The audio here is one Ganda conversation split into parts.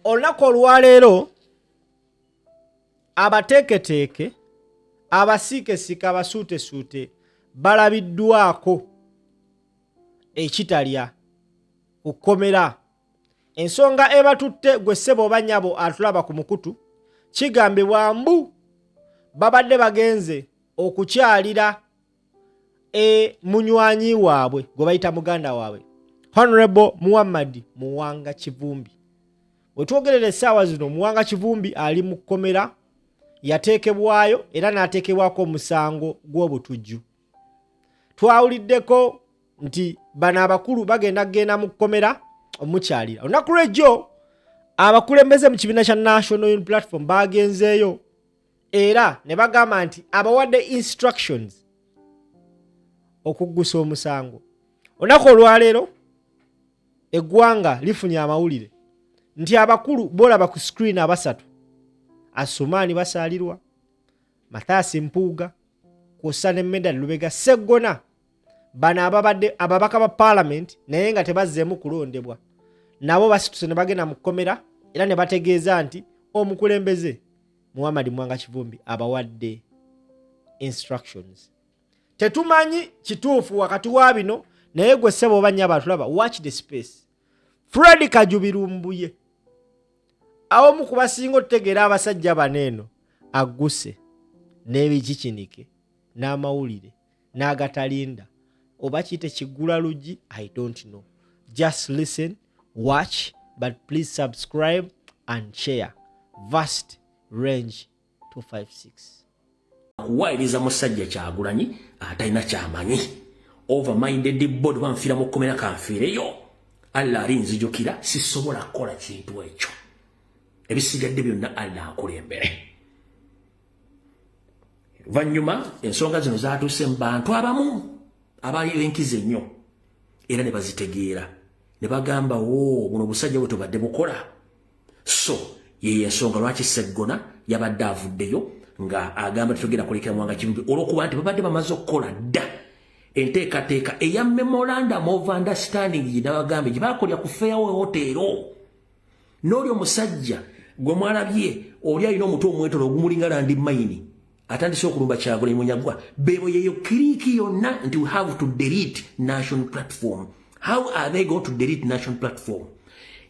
olunaku olwaleero abateeketeeke abasiikesiika abasuutesuute balabiddwako ekitalya ku kkomera. Ensonga ebatutte gwe ssebo oba nnyabo atulaba ku mukutu kigambibwa mbu babadde bagenze okukyalira munywanyi waabwe gwe bayita muganda waabwe Honorable Muhammad Muwanga Kivumbi. Bwe twogerera essaawa zino Muwanga Kivumbi ali mu kkomera, yateekebwayo era n'ateekebwako omusango gw'obutujju. Twawuliddeko nti bano abakulu bagenda mu kkomera omukyalira. Olunaku lw'ejjo abakulembeze mu kibiina kya National Unity Platform bagenzeeyo era ne bagamba nti abawadde instructions okuggusa omusango. Olunaku olwaleero eggwanga lifunye amawulire nti abakulu bolaba ku screen abasatu, Asumani Basaalirwa, Mathias Mpuuga kw'ossa ne Medal Lubega Sseggona, bano ababadde ababaka ba Parliament naye nga tebazzeemu kulondebwa, nabo basituse ne bagenda mu kkomera era ne bategeeza nti omukulembeze Muhammad Muwanga Kivumbi abawadde instructions. Tetumanyi kituufu wakati wa bino naye gwe ssebo oba nnyabo atulaba, watch the space. Fred Kajubirumbuye awomu ku basinga otutegeera abasajja baneeno agguse n'ebikikinike n'amawulire n'agatalinda oba kiyite kiggula luggi, I don't know. Just listen, watch, but please subscribe and share. Vast Range 256. Kuwairiza musajja Kyagulanyi atalina kyamanyi. Overminded body banfiira mu kkomera kanfiireyo. Allah alinzijukira sisobola kukola kintu ekyo. Ebisigadde byonna Allah akulembere. Vanyuma ensonga zino zaatuuse mu bantu abamu abaali benkize nnyo era ne bazitegeera ne bagamba buno busajja bwe tubadde bukola. So ye ensonga lwaki Sseggona yabadde avuddeyo nga agamba tetugenda kulekera Muwanga Kivumbi olw'okuba nti babadde bamaze okukola dda enteekateeka eya memorandum of understanding gye nabagambe gye baakolya ku Fairway Hotel. N'oli omusajja gwe mwalabye oli alina omutwe omwetolo ogumulinga landi mayini atandise okulumba Kyagulanyi Munyagwa bebo yeyo kiriki yonna nti we have to delete national platform. How are they going to delete national platform?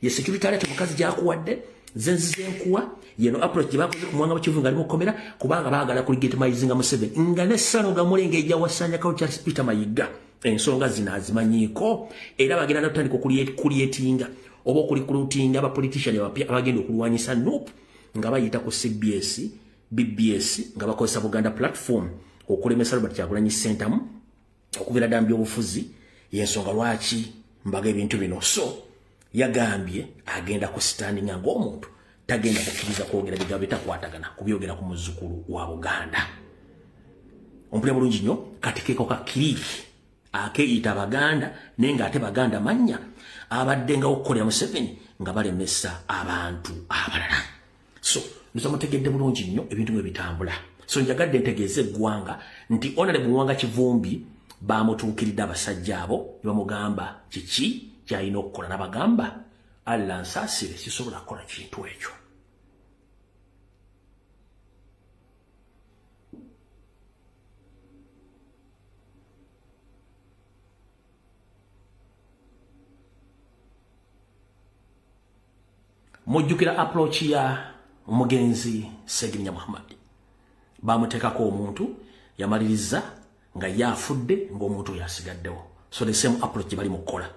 Ye secretariat mukazi gyakuwadde zenkuwa yeno approach gye bakoze ku Muwanga Kivumbi ali mu kkomera kubanga baagala kulegitimizinga Museveni nga ne Ssano Mulenge ejja wasanya kawo Charles Peter Mayiga. Ensonga zino azimanyiiko era bagenda n'otandika okulietinga oba okulikulutinga abapolitician abagenda okulwanyisa NUP nga bayita ku CBS, BBS nga bakozesa Buganda platform okulemesa Robert Kyagulanyi Center okubeera ddala mu byobufuzi. Yensonga lwaki mbaga ebintu bino. So yagambye agenda ku standinga ng'omuntu tagenda kukkiriza kwogera bigambo bitakwatagana kubyogera ku muzzukulu wa Buganda. Ompulira bulungi nnyo kati keeko ka kiriki akeeyita Abaganda naye ng'ate Baganda mannya abadde nga okukolera Museveni nga balemesa abantu abalala. So nza mutegedde bulungi nnyo ebintu bwe bitambula. So njagadde ntegeeze eggwanga nti Honorable Muwanga Kivumbi baamutuukiridde abasajja abo ne bamugamba kiki kyalina okukola n'abagamba Allah nsaasire sisobola kukola kintu ekyo. Mujjukira approach ya omugenzi Ssegirinnya Muhammad. Bamuteekako omuntu yamaliriza nga yafudde ng'omuntu yasigaddewo. So the same approach gye bali mu kukola.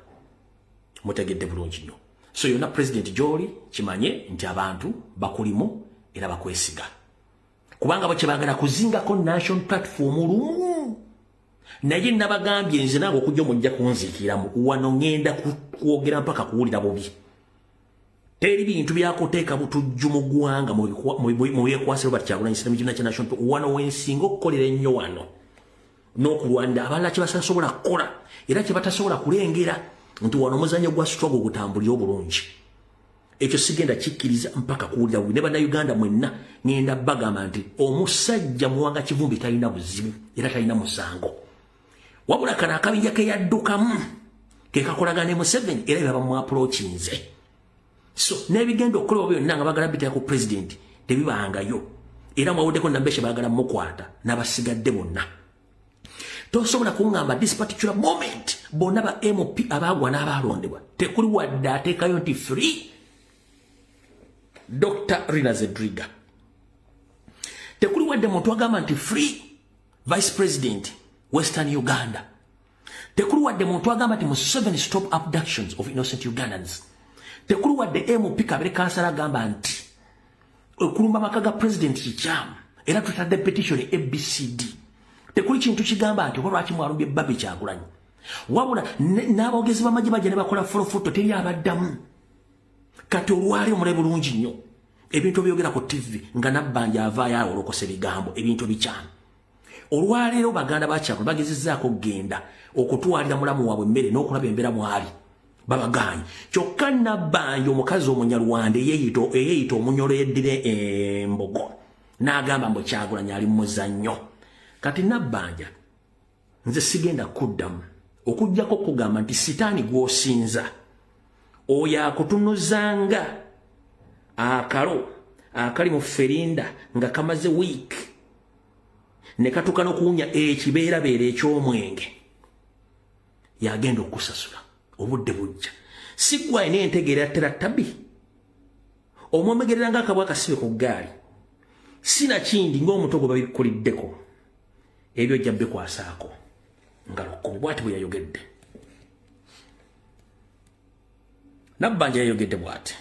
Mutegedde bulungi nnyo. So yonna President Joli kimanye nti abantu bakulimu era bakwesiga. Kubanga bo kye baagala kuzingako national platform lumu. Naye nabagambye nze nange okujja mujja kunziikiramu wano ngenda kwogera mpaka kuwulira bubi. Teri bintu byakuteeka butujju mu ggwanga mu byekwasa Robert Kyagulanyi mu kibiina kya National wano wensinga okukolera ennyo wano n'okulwanda abalala kye batasobola kukola era kye batasobola kulengera nti wano omuzannyo gwa struggle gutambulira obulungi. Ekyo sigenda kikkiriza mpaka kuwulira bubi. Ne bannayuganda mwenna ngenda bagamba nti omusajja Muwanga Kivumbi talina buzibu era talina musango. Wabula kana akabinja ke yaddukamu ke kakolagana ne Museveni era baba mu approachinze. So nebigenda okukolebwa byonna nga bagala bitya ku president tebibangayo era mwawuddeko nambeshe bagala mukwata n'abasigadde bonna. Tosobola kungamba this particular moment bonna ba MP abagwa n'abalondebwa tekuli wadde ateekayo nti free Dr. Rina Zedriga, tekuli wadde muntu agamba nti free Vice President Western Uganda, tekuli wadde muntu agamba nti Museveni stop abductions of innocent Ugandans, tekuli wadde MP Kabere Kansala agamba nti okulumba makaga president kikyamu era tutadde petition ABCD. Tekuli kintu kigamba nti olwaki mwalumbye Babi Kyagulanyi wabula n'aboogezi b'amagye bajja ne bakola folofuto teri abaddamu. Kati olwali omule bulungi nnyo ebintu byogera ku TV nga Nabbanja avaayo awolokose bigambo ebintu bikyamu. Olwaleero baganda ba Kyagulanyi bagezezzaako okgenda okutwalira mulamu waabwe emmere n'okulaba embeera mwali babaganye. Kyokka Nabbanja omukazi omunyalwanda eyeeyita omunyolo yeddira embogo n'agamba mbu Kyagulanyi ali mu muzannyo. Kati Nabbanja nze sigenda kuddamu okuggyako okugamba nti sitaani gw'osinza oyo akutunuzanga akalo akali mu ferinda nga kamaze week ne katuuka n'okuwunya ekibeerabeera eky'omwenge yagenda okusasula obudde bujja. Si gwe alina entegeera ya terattabi omwomegerera ng'akabwa akasibe ku ggaali sinakindi ng'omutogo babikuliddeko ebyo ojja bikwasaako nga lukumi bw'ati bwe yayogedde. Nabbanja yayogedde bw'ati.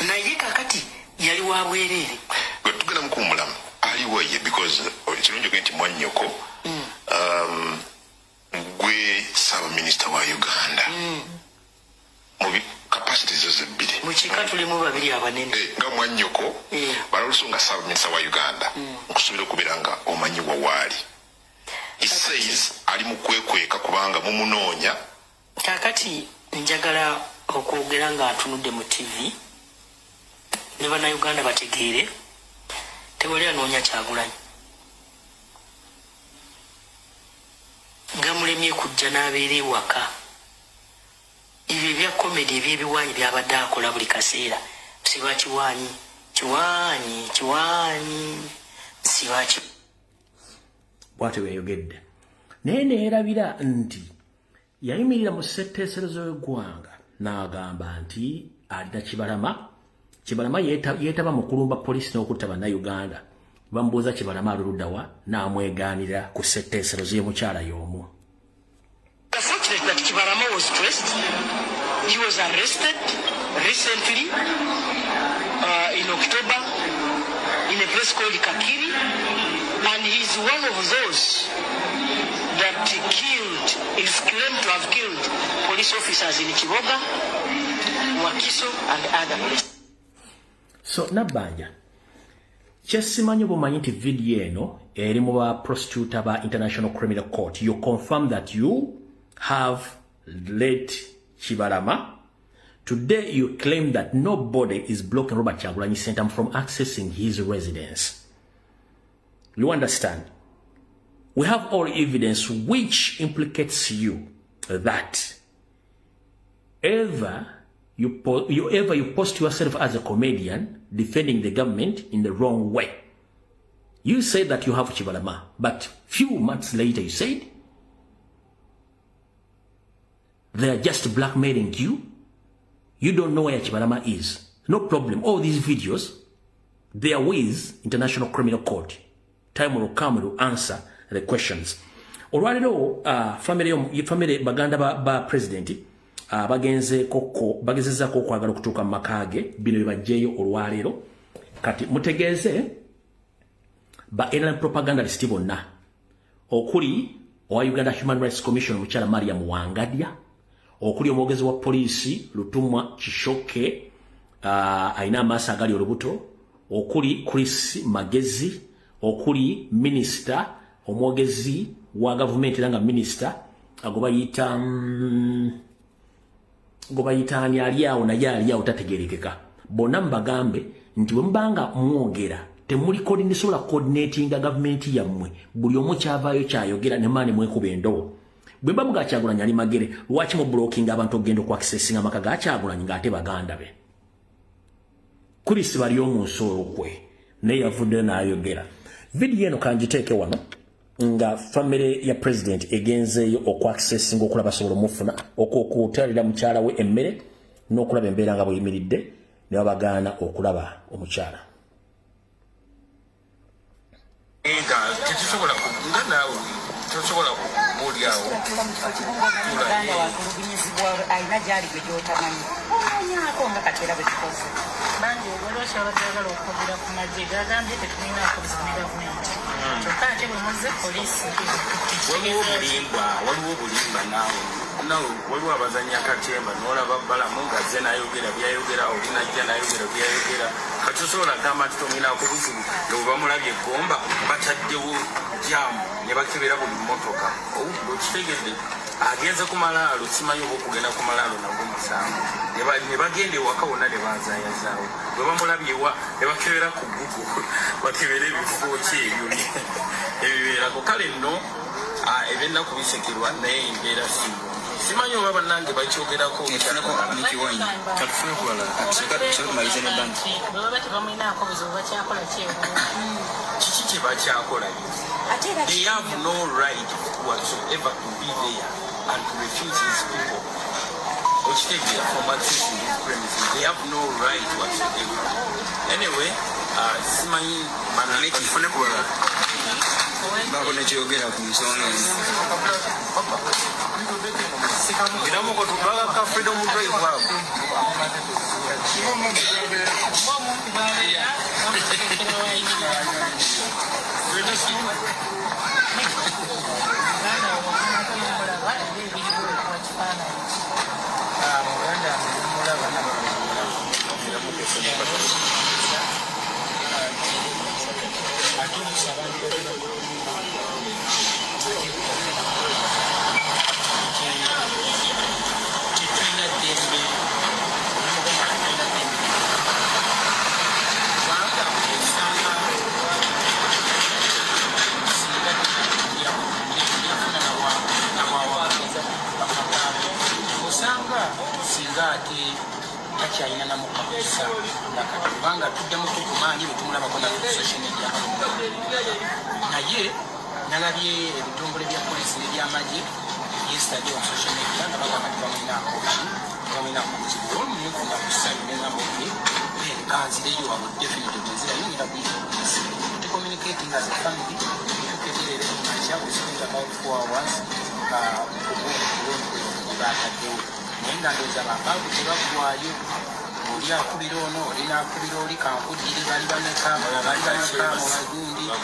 Naye kakati yali wa bwereere tugenda mukuumulamu aliwo ye because kirungi nti mwannyoko gwe Ssaabaminisita wa Uganda mu capacity zose bbiri mu kika tulimu babiri abanene nga mwannyoko baloluso nga Ssaabaminisita wa Uganda nkusuubira okubeera nga omanyi wawaali. He says ali mu kwekweka kubanga mumunoonya. kakati njagala okwogera nga atunudde mu TV ne bannayuganda bategeere tewali anoonya Kyagulanyi nga mulemye kujja n'abeera ewaka. Ebyo ebya komedi ebyebiwaanyi byabadde akola buli kaseera siba kiwaanyi siba bw'atyo bweyogedde. Naye neerabira nti yayimirira mu ssetteeserezo y'eggwanga n'agamba nti alina Kibalama yeetaba mu kulumba poliisi n'okutta bannayuganda. Bamubuuza Kibalama aluluddawa n'amwegaanira ku ssetteeserezo y'omukyala y'omu. Unfortunately that Kibalama was stressed. He was arrested recently in October in a place called Kakiri, and he's one of those that is claimed to have killed police officers in Kiboga, Wakiso and other places. So Nabbanja kyesimanyi bumanyi nti video eno eri mu ba prosecutor ba International Criminal Court. You confirm that you have let Kibalama. Today you claim that nobody is blocking Robert Kyagulanyi Ssentamu from accessing his residence. You understand? We have all evidence which implicates you that ever you post yourself as a comedian defending the government in the wrong way. You said that you have Kibalama, but few months later you said they are just blackmailing you. You don't know where Kibalama is. No problem. All these videos, they are with International Criminal Court. Time will come to answer the questions. Olwaliro family baganda ba president bagezezzaako okwagala okutuuka mu maka ge bino bibajjeeyo olwaleero. Kati mutegeeze ba NRM propagandalist bonna okuli owa Uganda Human Rights Commission omukyala Mariam Wangadya, okuli omwogezi wa poliisi Lutumwa Kishoke alina amaaso agali olubuto, okuli Chris Magezi, okuli minister omwogezi wa gavumenti era nga minister gobayita ani ali awo naye ali awo tategerekeka. Bonna mbagambe nti bwe mubanga mwogera temuli coordinate coordinating government yammwe buli omu kyavaayo kyayogera ne maani mwekuba endobo bwe mba muga Kyagulanyi ali magere lwaki mu blocking abantu ogenda ku accessing amaka ga Kyagulanyi ng'ate baganda be Chris bali omu nsoro kwe ne yavudde n'ayogera video eno kanjiteeke wano nga family ya president egenzeeyo oku accessing okulaba sobola mufuna okutalira mukyala we emmere n'okulaba embeera nga bweyimiridde ne babagaana okulaba omukyala tetusobola kugunga naawe tosobola kumulyawo alina gyali gwe gyotamanyi anyako nga kateera bwe kikoze bangi olwaki abatyagala okwogera ku magye gagambye tetulina akozesa ne gavumenti kyokka ate bwe muzze poliisi waliwo obulimba naawe waliwo abazanya katemba n'olaba balamu ngazze nayogera byayogera olinajja nayogera byayogera katusobola gamba nti tomwinaako buzibu nga bwe bamulabye egomba bataddewo jamu ne bakebera buli mmotoka okitegedde agenze ku malaalo simanyi oba okugenda ku malaalo nagwo musango ne bagenda ewaka wonna ne bazayazaawo bwe bamulabye ewa ne bakebera ku gugu bakebera ebifo ki ebyo ebibeerako kale nno ebyennaku bisekerwa naye embeera siyo simanyi oba bannange bakyogerako katufune kulala bwebaba tebamwinaako buzibu bakyakola kiki kye bakyakola they have no right whatsoever to be there and to refuse these people okitegera from accessing these premises they have no right whatsoever anyway simanyi katufune kulala bakona kyogera ku nsonga Miramos con tu paga acá freedom drive wow. China na mukabisa nakatubanga tudde mu kukumanyi bitumula bakona ku social media naye nalabye ebitongole bya polisi n'ebyamagye yesterday on social media nga bagamba nti bamwina kuki olumuyinfuna kusayo nenamboke kanzireyo abo definitive nzirayingira kupolisi to communicating as a family tuketerere acha kuspend about 4 hours bataddewo naye nga ndowooza bapaavu tebagwayo oli akubira ono olina akubira oli kankudiri bali bameka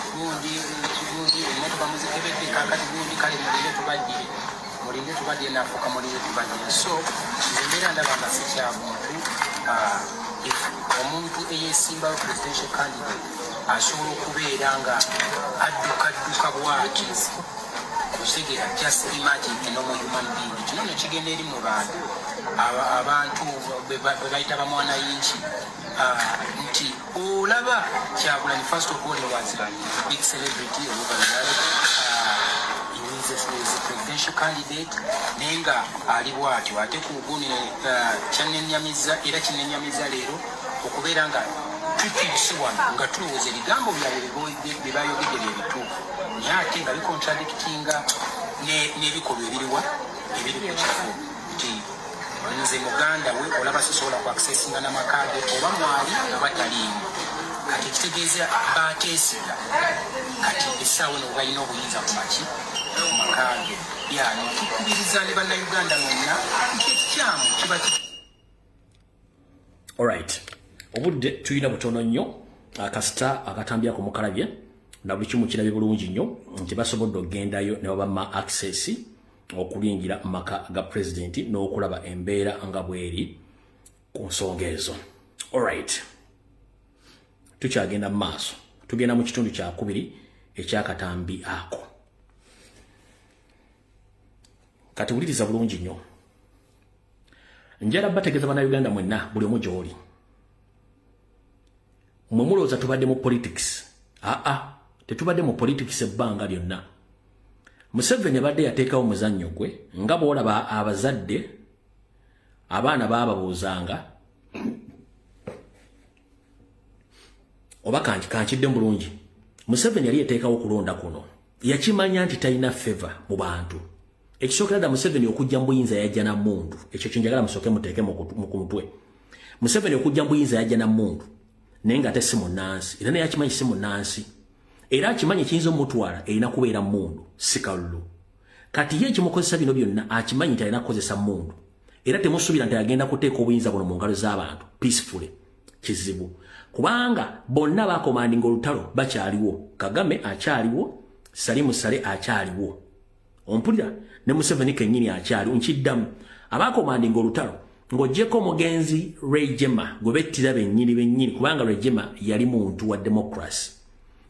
gundi emmotoka muzikebedde kakati gundi kale mulinde tubaddire nafuuka mulinde tubaddire so embeera ndaba nga si kya muntu omuntu eyesimbayo presidential candidate asobola okubeera nga adduka bwaki kutegera just imagine normal human being kino nekigenda eri mu bantu abantu bebayita bamwanayinki nti olaba Kyagulanyi first of all was a big celebrity is a presidential candidate nenga ali bwatyo ate kugunire kyanenyamiza era kinenyamiza leero okubeera nga tutibusibwana nga tulowooza ebigambo byabwe bebayogedde byebituufu naye ate nga bikontradictinga n'ebikolwa ebiriwa ebiri ku kifo nti nze muganda we olaba sisobola ku accessinga n'amakaage oba mwali oba taliimu kati ekitegeeza baateesiga kati essaawa ne balina obuyinza ku maki ku makaage tukubiriza ne bannayuganda mwonna nti ekikyamu kiba alright obudde tuyina butono nnyo akasita akatambya ku mukalabye na buli kimu kirabye bulungi nnyo nti basobodde okugendayo ne babamma access okulingira maka ga president n'okulaba embeera nga bweri ku nsonga ezo alright tukyagenda mu maaso tugenda mu kitundu kyakubiri ekyakatambi ako kati wuliriza bulungi nnyo njala bategeeza bannayuganda mwenna buli omu gy'oli Mwemuloza tubadde mu politics. Tetubadde mu politics ebbanga lyonna. Museveni abadde yateekawo omuzannyo gwe nga bw'olaba abazadde abaana baababuuzanga oba kankidde bulungi. Museveni yali yateekawo okulonda kuno. Yakimanya nti talina favor mu bantu. Ekisookera ddala Museveni okujja mu buyinza yajja na mmundu. Ekyo kyenjagala musooke muteeke mu mutwe. Museveni okujja mu buyinza yajja na mmundu. Naye nga ate si munnansi. Era naye akimanyi si munnansi. Era akimanyi kiyinza omutwala erina kubeera mmundu si kalulu. Kati ye ekimukozesa bino byonna akimanyi nti alina kukozesa mmundu. Era temusuubira nti agenda kuteeka obuyinza buno mu ngalo z'abantu peacefully. Kizibu. Kubanga bonna bakomandinga olutalo bakyaliwo. Kagame akyaliwo, Salimu Sale akyaliwo. Ompulira ne Museveni kennyini akyaliwo. Nkiddamu abakomandinga olutalo ng'oggyeko omugenzi Rejema gwe bettira bennyini kubanga Rejema yali muntu wa democracy.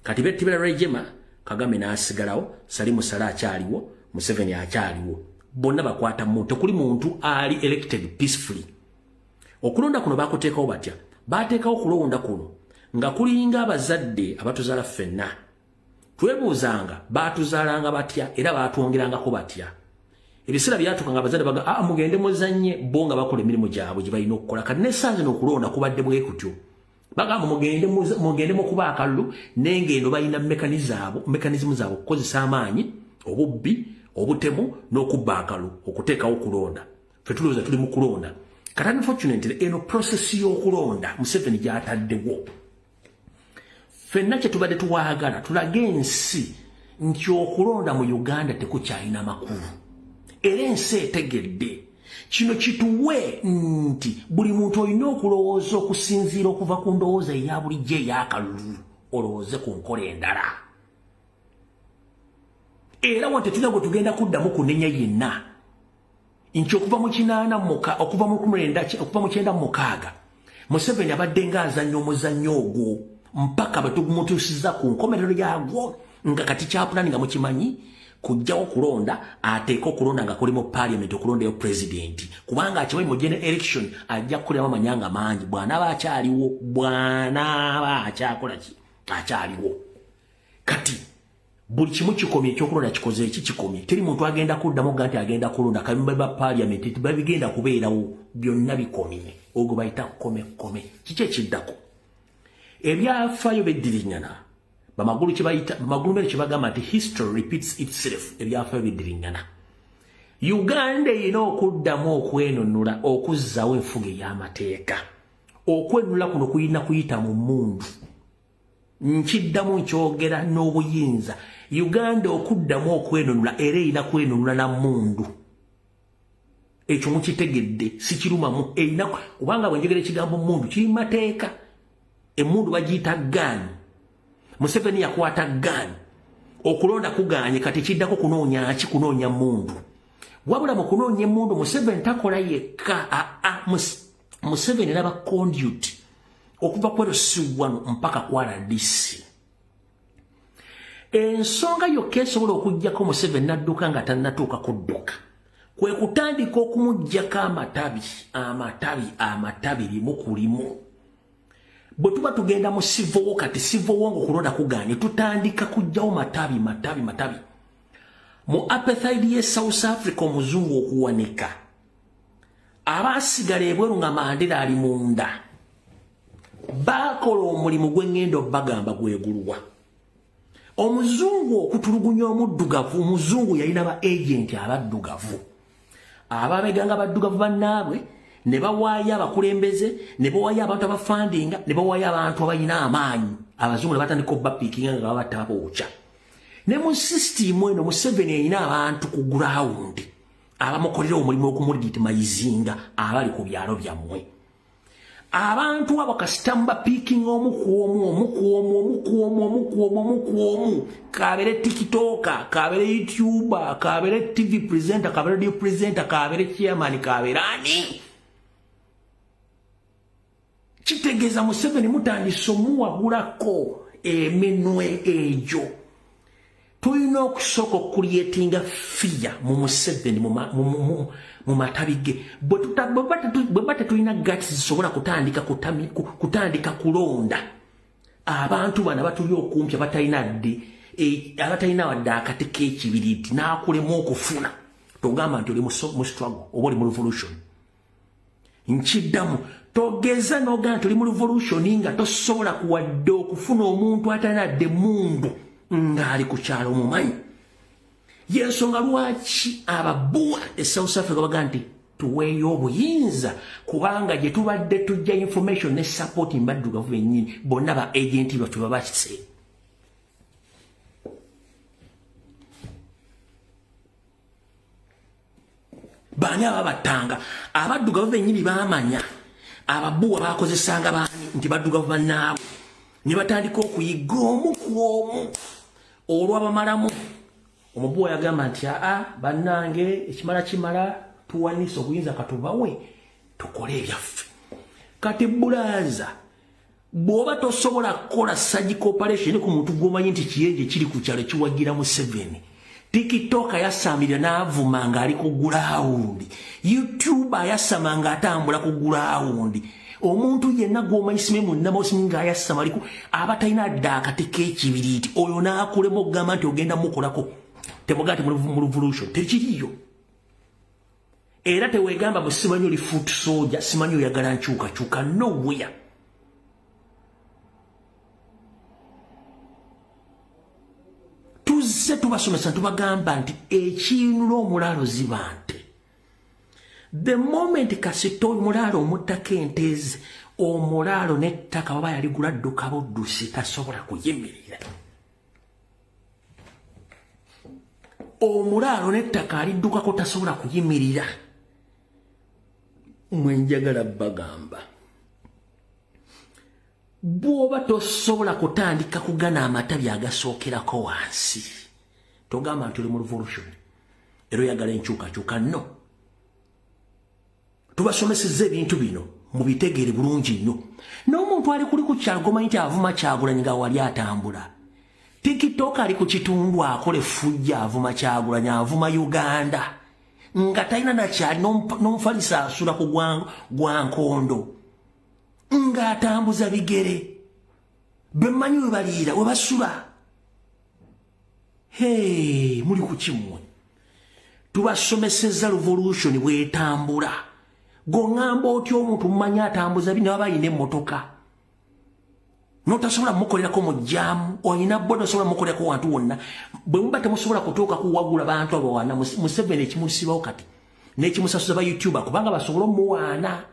Kati bettibira Rejema, Kagame n'asigalawo, Salimu Sale akyaliwo, Museveni akyaliwo. Bonna bakwata muntu, tekuli muntu ali elected peacefully. Okulonda kuno bakuteekawo batya? Bateekawo okulonda kuno nga kulinga abazadde abatuzaala ffenna. Twebuuzanga baatuzaalanga batya era baatwongerangako batya. Ebiseera byatukanga abazadde baga mugende muzannye bo nga bakola emirimu gyabwe gye balina okukola. Kati n'essanzi n'okulonda kubadde bwe kutyo. Bagamba mugende mu kuba akalulu n'engendo balina mekanizimu zaabwe okukozesa amaanyi, obubbi, obutemu n'okubba akalulu okuteekawo okulonda. Ffe tulowooza tuli mu kulonda. Kati unfortunately eno process y'okulonda Museveni gy'ataddewo. Ffenna kye tubadde tuwaagala tulage ensi nti okulonda mu Uganda tekukyalina makulu. Era ensi etegedde. Kino kituwe nti buli muntu olina okulowooza okusinziira okuva ku ndowooza eya bulijjo ey'akalulu olowooze ku nkola endala. Era wante tulina gwe tugenda kuddamu kunenya yenna. Nti okuva mu 1996 Museveni abadde ng'azannya omuzannyo ogwo mpaka batugumutuusiza ku nkomerero yagwo nga kati kyapulani nga mukimanyi kujjawo kulonda ateeka okulonda nga kuli mu parliament okulondayo president kubanga akimanyi mu general election ajja kukoleramu amanyanga mangi bw'anaaba akyakola ki akyaliwo. Kati buli kimu kikomye ekyokulonda kikoze eki kikomye. Teri muntu agenda kuddamu nti agenda kulonda kamimba ba parliament babigenda kubeerawo byonna bikomye. Ogwo bayita kome. Kiki ekiddako? Ebyafaayo beddiriŋŋana bamagulu mere kibagamba nti history repeats itself. Ebyafaayo beddiriŋŋana. Uganda erina okuddamu okwenunula okuzzaawo enfuga ey'amateeka. Okwenunula kuno kuyina kuyita mu mmundu. Nkiddamu nkyogera n'obuyinza. Uganda okuddamu okwenunula era erina kwenunula na mmundu. Ekyo mukitegedde si kirumamu. Erina kubanga bwe njogera ekigambo mmundu kiri mu mateeka. Emmundu bagiyita ggaani. Museveni yakwata ggaani. Okulonda kugaanye kati kiddako kunoonya ki? Kunoonya mmundu. Wabula mu kunoonya emmundu Museveni takola yekka. Museveni n'aba conduit okuva ku LC1 mpaka ku RDC. Ensonga yokka esobola okuggyako Museveni n'adduka nga tannatuuka kudduka kwe kutandika okumuggyako amatabi limu ku limu. Bwe tuba tugenda mu civil war kati civil war ng'okulonda kugaanye tutandika kuggyawo matabi. Mu apartheid ye South Africa omuzungu okuwanika abaasigala ebweru nga Mandela ali munda bakola omulimu gw'engendo bagamba gwegulwa. Omuzungu okutulugunya omuddugavu, omuzungu yalina ba agenti abaddugavu ababeganga baddugavu bannaabwe ne bawaayo abakulembeze ne bawaayo abantu abafandinga ne bawaayo abantu abalina amaanyi abazungu ne batandika obbapiikinga nga babatta bookya. Ne mu sisitimu eno Museveni erina abantu ku gurawundi abamukolera omulimu okumuligitimayizinga abali ku byalo byammwe. Abantu abo kasitamu bapiikinga omu kabere tikitoka, kabere youtuber, kabere tv presenter, kabere radio presenter, kabere chairman, kabere ani. Kitegeeza Museveni mutandise omuwagulako eminwe egyo. Tulina okusooka okucreatinga fear mu Museveni mu matabi ge. Bwe bate tulina guts zisobola kutandika kulonda abantu bana batuli okumpi abatalina wadde akati k'ekibiriti n'akulemu okufuna togamba nti oli mu struggle oba oli mu revolution. Nkiddamu togeza n'ogamba nti oli mu revolution nga tosobola kuwadde okufuna omuntu atalina dde mundu ng'ali ku kyalo omumanyi. Yensonga lwaki ababuwa e South Africa baga nti tuweeyo obuyinza kubanga gye tubadde tujja information ne support mbaddugavu bennyini bonna ba agenti baffe babakise. Baani ababatanga abaddugavu bennyini baamanya ababuwa bakozesanga baani nti baddugavu bannaabwe ne batandika okuyiga omu ku omu olwabamalamu. Omubuwa yagamba nti bannange ekimala kimala tuwanise obuyinza katubawe tukole ebyaffe. Kati Bulanza bw'oba tosobola kukola surgical operation ku muntu gw'omanyi nti kiyenje kiri ku kyalo kiwagira mu 7 TikTok yasamira n'avuma ng'ali ku gulawundi, YouTube ayasama ng'atambula ku gulawundi. Omuntu yenna gw'omanyi simemu namosi ng'ayasama aliku abatalina akati k'ekibiriti oyo n'akulema okugamba nti ogenda mukolako tebogati mu revolution tekiriyo. Era teweegamba mu simanyi oli foot soldier, simanyi oyagala nkyukakyuka, nowhere. Tuzze tubasomesa tubagamba nti ekinula omulaalo ziba nte. The moment kasito omulaalo omuttako enteze omulaalo n'ettaka baba yaligula dduka buddusi tasobola kuyimirira. Omulaalo n'ettaka aliddukako tasobola kuyimirira. Mwenjagala bagamba bw'oba tosobola kutandika kugana amatabi agasookerako wansi togamba nti oli mu revolution era oyagala enkyukakyuka. No, tubasomesezza ebintu bino mubitegeere bulungi nnyo. N'omuntu ali kuli ku kyalo gomanyi nti avuma Kyagulanyi nga wali atambula. TikTok ali ku kitundu akole fujja avuma Kyagulanyi avuma Uganda nga talina nakyali n'omufalisa asula ku gwa nkondo ng'atambuza bigere bemmanyi we baliira we basula. Muli ku kimwe tubasomesezza revolution bw'etambula. G'oŋŋamba otya omuntu mumanyi atambuza bino aba ayina emmotoka n'otasobola mukolerako mu jjaamu, oyina boda osobola mukolerako wantu wonna. Bwe muba temusobola kutuuka kuwagula bantu abo wana Museveni ekimusibawo kati n'ekimusasuza ba YouTuber kubanga basobola omuwaana.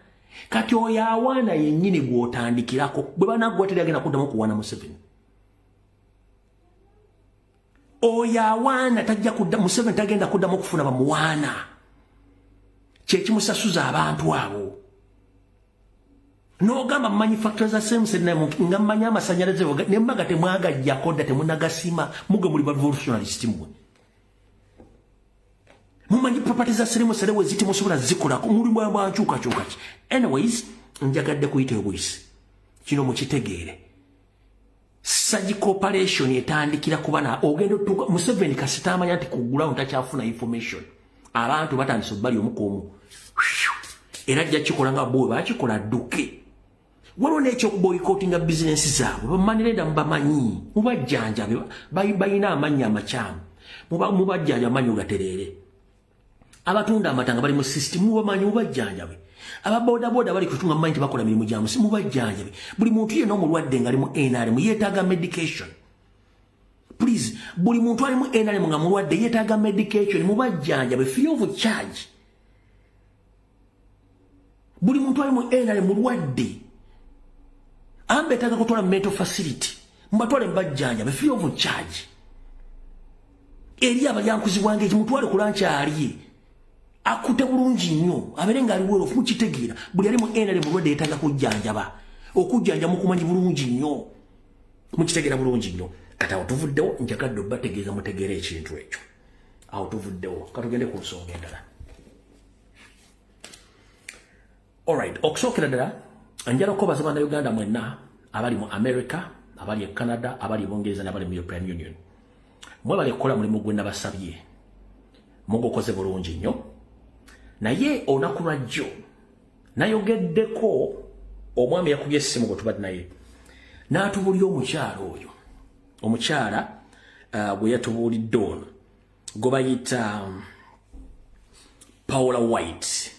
Kati oyo awaana yennyini gw'otandikirako bwe banaggwa teri agenda kuddamu kuwaana Museveni. Oyo awaana tajja kudda Museveni tagenda kuddamu okufuna bamuwaana. Kye kimusasuza abantu abo. N'ogamba manufacturers za Semse nga mmanyi amasanyalaze ne mbaga temwagajjako dda temunagasima muge muli ba revolutionalist mwe. Mumanyi properties za Semse we ziti musobola zikolako muli bwa nkyukakyuka ki. Anyways, njagadde kuyita obuyisi kino mukitegeere. Surgical operation etandikira kubana ogenda otuuka Museveni kasita amanya nti ku ground takyafuna information. Abantu batandise obbali omukomu era ajja kikola nga bwe bakikola dduke. Waliwo n'ekyokuboycottinga bizinensi zaabwe bamanirenda mubamanyi mubajjanjabe bayina amannya amakyamu mubajjanja amanyi ogatereere. Abatunda amatanga bali mu system mubamanyi mubajjanjabe. Ababodaboda bali kutunga mumanyi tebakola mirimu gyamu si mubajjanjabe. Buli muntu yenna omulwadde nga ali mu NRM yeetaaga medication. Please, buli muntu ali mu NRM nga mulwadde yeetaaga medication mubajjanjabe free of charge. Buli muntu ali mu NRM mulwadde ambe taga kutwala mental facility mbatwale mbajjanjabe free of charge. Eri abalyankuzi wange ekimutwale kulancha aliye akute bulungi nnyo abere nga ali werofu mukitegeera buli ali mu NRM mulwadde yeetaaga kujjanjaba okujjanja mukumanyi bulungi nnyo mukitegeera bulungi nnyo. Kati awo tuvuddewo njagadde obategeeza mutegeera ekintu ekyo. Awo tuvuddewo katugende ku nsonga endala. Alright, okusookera ddala njala okubaza bannayuganda mwenna abali mu America, abali e Canada, abali Bungereza n'abali mu European Union. Mwebale kukola mulimu gwe nabasabye mugukoze bulungi nnyo. Naye olunaku lwajjo nayogeddeko omwami yakubye essimu gwe tubadde naye n'atubulya omukyala oyo omukyala gwe yatubulidde ono gwe bayita Paula White.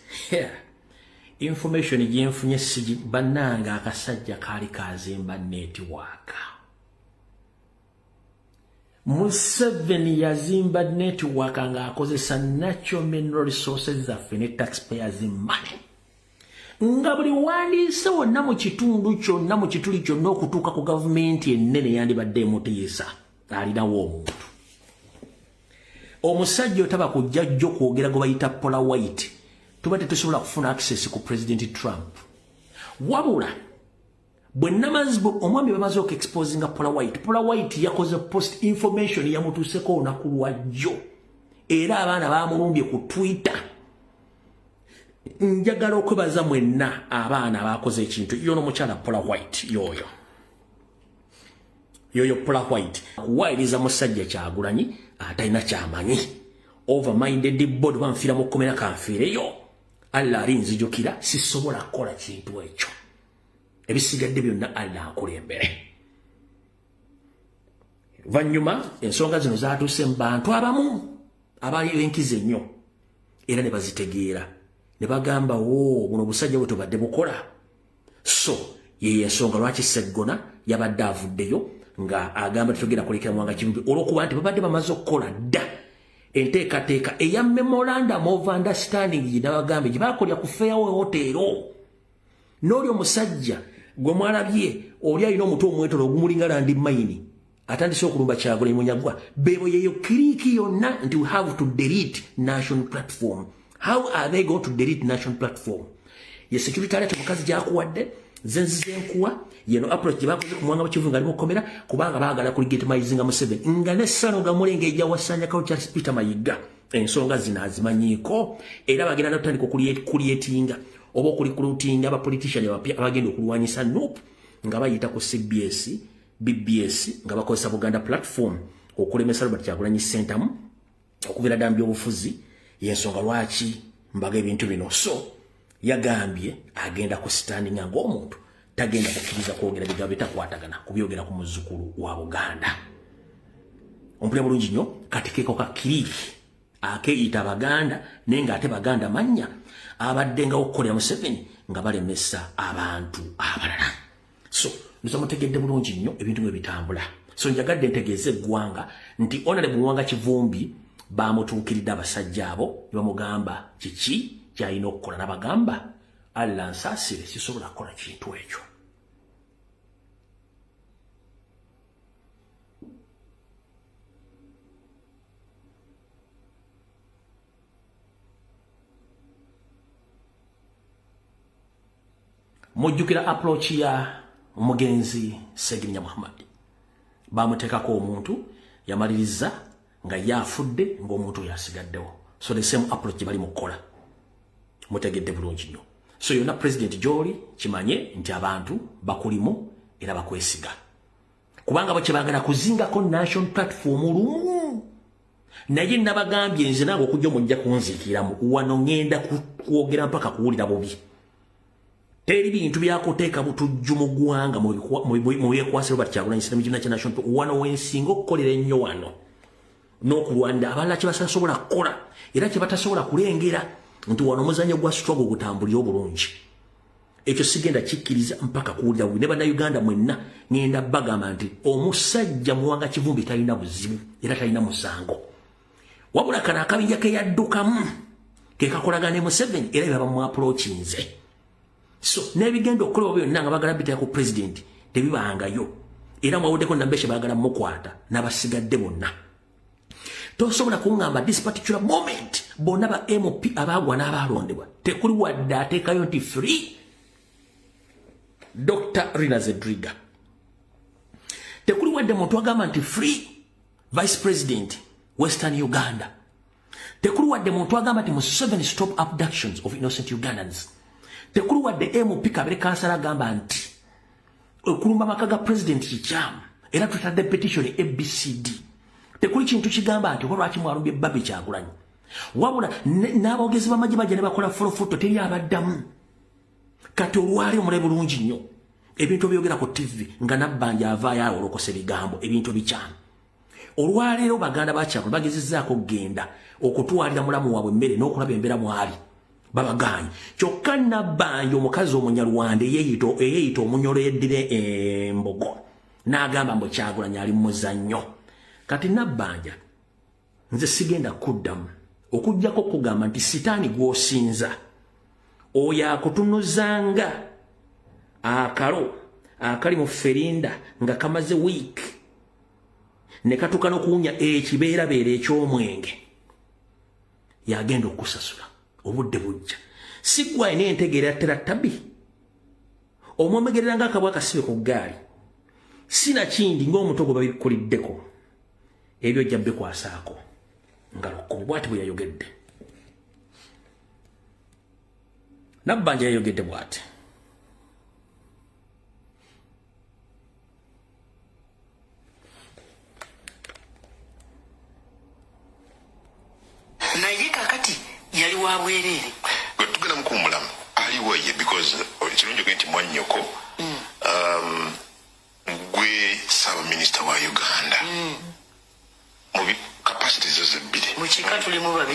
Information gyenfunye sigi bannanga akasajja kaali kazimba network. Museveni yazimba network nga akozesa natural mineral resources zaffe ne taxpayers money. Nga buli wandiise wonna mu kitundu kyonna mu kituli kyonna okutuuka ku gavumenti ennene yandibadde emutiisa alinawo omuntu. Omusajja otaba kujja jjo kwogera gwe bayita Paula White tuba tetusobola kufuna access ku President Trump. Wabula bwe namazi omwami bamaze okuexposinga Paula White yakoze post information yamutuuseko olunaku lwa jjo era abaana bamulumbye ku Twitter. Njagala okwebaza mwenna abaana abakoze ekintu yono mukyala Paula White yoyo Paula White kuwairiza musajja Kyagulanyi atalina kyamanyi overminded body banfiira mu komera kanfiireyo Allah alinzijukira sisobola kukola kintu ekyo ebisigadde byonna Allah akulembere. Vanyuma ensonga zino zaatuuse mu bantu abamu abali enkize ennyo era ne bazitegeera ne bagamba buno busajja bwe tubadde bukola. So ye ensonga lwaki Sseggona yabadde avuddeyo nga agamba tetugenda kulekera Mwanga Kivumbi olw'okuba nti babadde bamaze okukola dda enteekateeka eya memorandum of understanding gye nabagambe gye baakolya ku Fairway Hotel. N'oli omusajja gwe mwalabye oli alina omutwe omwetolo ogumulinga landi mayini atandise okulumba Kyagulanyi Munyagwa bebo yeyo kiriiki yonna nti we have to delete national platform. How are they going to delete national platform? Ye secretariat mukazi gyakuwadde zenkuwa yeno approach gye bakoze ku Mwanga Kivumbi ali mukomera kubanga baagala kulegitimizinga Museveni nga ne Sano Gamulenga ejja wasanya kawo Charles Peter Mayiga ensonga zino azimanyiiko era bagenda n'otandika okulietinga oba okulikulutinga abapolitician abagenda okulwanyisa NUP nga bayita ku CBS BBS nga bakozesa Buganda platform okulemesa Robert Kyagulanyi Center okubeera ddala by'obufuzi yensonga lwaki mbaga ebintu bino. So yagambye agenda ku standinga ng'omuntu tagenda kukkiriza kwogera bigambo bitakwatagana kubyogera ku muzzukulu wa Buganda. Ompulira bulungi nnyo kati keeko ka kiriiki akeeyita Abaganda naye ng'ate Baganda mannya abadde nga okukolera Museveni nga balemesa abantu abalala. So nza mutegedde bulungi nnyo ebintu bwe bitambula. So njagadde ntegeeze eggwanga nti Honorable Mwanga Kivumbi bamutuukiridde abasajja abo ne bamugamba kiki kyalina okukola n'abagamba Allah nsaasire sisobola kukola kintu ekyo. Mujjukira approach ya omugenzi Ssegirinnya Muhammad bamuteekako omuntu yamaliriza nga yafudde ng'omuntu yasigaddewo. So the same approach bali mukola mutegedde bulungi nnyo. So yonna President Joli kimanye nti abantu bakulimu era bakwesiga kubanga bo kyebagala kuzingako national platform lumu. Naye nabagambye nze nange okujja mujja kunziikiramu wano ngenda kwogera mpaka kuwulira bubi. Teri bintu byakuteeka butujju mu ggwanga mu byekwasa Robert Kyagulanyi Ssentamu kibiina kya national wano wensinga okukolera ennyo wano n'okulwanda abalala kye batasobola kukola era kye batasobola kulengera nti wano omuzannyo gwa struggle gutambulira obulungi. Ekyo sigenda kikkiriza mpaka kuwulira bubi. Ne bannayuganda mwenna ngenda bagamba nti omusajja Mwanga Kivumbi talina buzibu era talina musango wabula kana akabinja ke yaddukamu ke kakolagana ne Museveni era bye bamuapproachinze. So nebigenda okukolebwa byonna nga bagala bitaya ku president tebibangayo era mwawuddeko nambeshe bagala mukwata n'abasigadde bonna. Tosobola kungamba this particular moment bonna ba MP abagwa n'abalondebwa tekuli wadde ateekayo nti free Dr. Rina Zedriga, tekuli wadde muntu agamba nti free Vice President Western Uganda, tekuli wadde muntu agamba nti Museveni stop abductions of innocent Ugandans, tekuli wadde MP Kabere Kansala agamba nti okulumba amaka ga President kikyamu era tutadde petition ABCD. Tekuli kintu kigamba nti lwaki mwalumbye Babi Kyagulanyi wabula n'abogezi b'amagye bajja ne bakola folofoto teri abaddamu. Kati olwali omulabe bulungi nnyo ebintu byogera ku TV nga Nabbanja avaayo awolokose bigambo ebintu bikyano olwaleero baganda bakyalo bagezezzaako genda okutwalira mulamu waabwe emmere n'okulaba embeera mwali babaganye kyokka Nabbanja omukazi omunyalwanda eyeeyita omunyolo yeddire embogo n'agamba mbu Kyagulanyi ali mu muzannyo kati Nabbanja nze sigenda kuddamu okujjako kugamba nti sitaani gw'osinza oyo akutunuzanga akalo akali mu ferinda nga kamaze week ne katuka n'okuwunya ekibeerabeera eky'omwenge yagenda okusasula obudde bujja si gwe alina entegeera ya terattabi omwomegerera ng'akabwa akasibe ku ggaali sinakindi ng'omutego babikuliddeko ebyo ojja bikwasaako nga Lukumi bw'ati bwe yayogedde Nabbanja yayogedde bw'ati naye kakati yali wa bwereere tugenda mukuumulamu aliwo ye because kirungi nti mwannyoko gwe Ssaabaminisita wa Uganda mu capacity zo zebbiri mu kika tulimu babiri